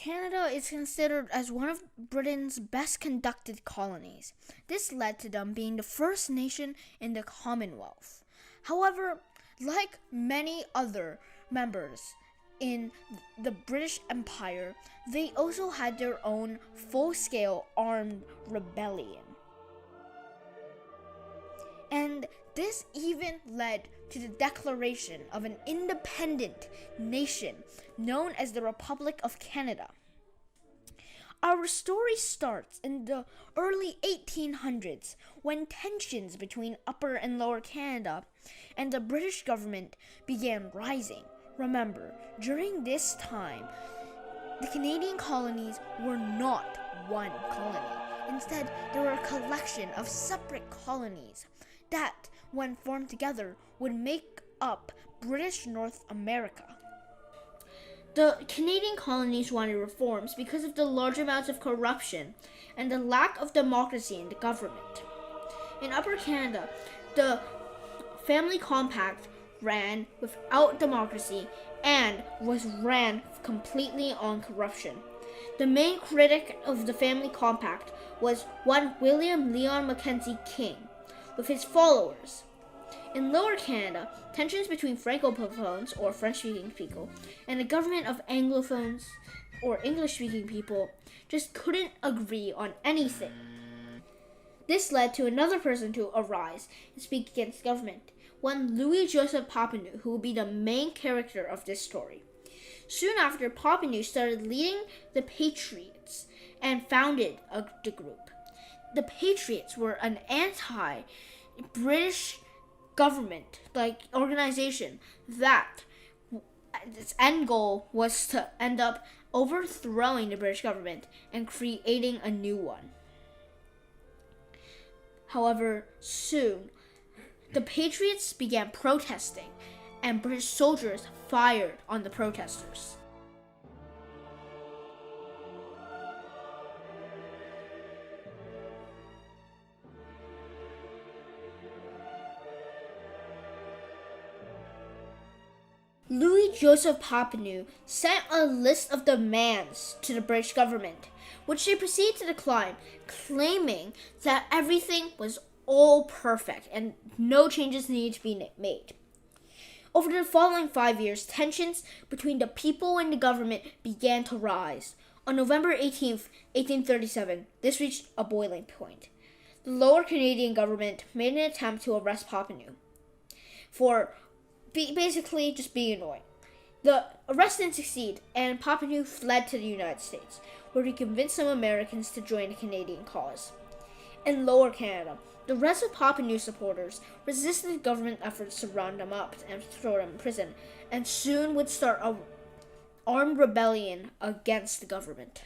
Canada is considered as one of Britain's best conducted colonies. This led to them being the first nation in the Commonwealth. However, like many other members in the British Empire, they also had their own full-scale armed rebellion. And this even led to the declaration of an independent nation known as the Republic of Canada. Our story starts in the early 1800s when tensions between Upper and Lower Canada and the British government began rising. Remember, during this time, the Canadian colonies were not one colony. Instead, they were a collection of separate colonies that, when formed together, would make up British North America. The Canadian colonies wanted reforms because of the large amounts of corruption and the lack of democracy in the government. In Upper Canada, the Family Compact ran without democracy and was ran completely on corruption. The main critic of the Family Compact was one William Lyon Mackenzie King, with his followers. In Lower Canada, tensions between Francophones, or French-speaking people, and the government of Anglophones, or English-speaking people, just couldn't agree on anything. This led to another person to arise and speak against government, one Louis-Joseph Papineau, who will be the main character of this story. Soon after, Papineau started leading the Patriots and founded the group. The Patriots were an anti-British government organization that its end goal was to end up overthrowing the British government and creating a new one. However, soon the Patriots began protesting and British soldiers fired on the protesters. Louis-Joseph Papineau sent a list of demands to the British government, which they proceeded to decline, claiming that everything was all perfect and no changes needed to be made. Over the following 5 years, tensions between the people and the government began to rise. On November 18th, 1837, this reached a boiling point. The Lower Canadian government made an attempt to arrest Papineau for basically just being annoying. The arrest didn't succeed, and Papineau fled to the United States, where he convinced some Americans to join the Canadian cause. In Lower Canada, the rest of Papineau's supporters resisted government efforts to round him up and throw him in prison, and soon would start an armed rebellion against the government.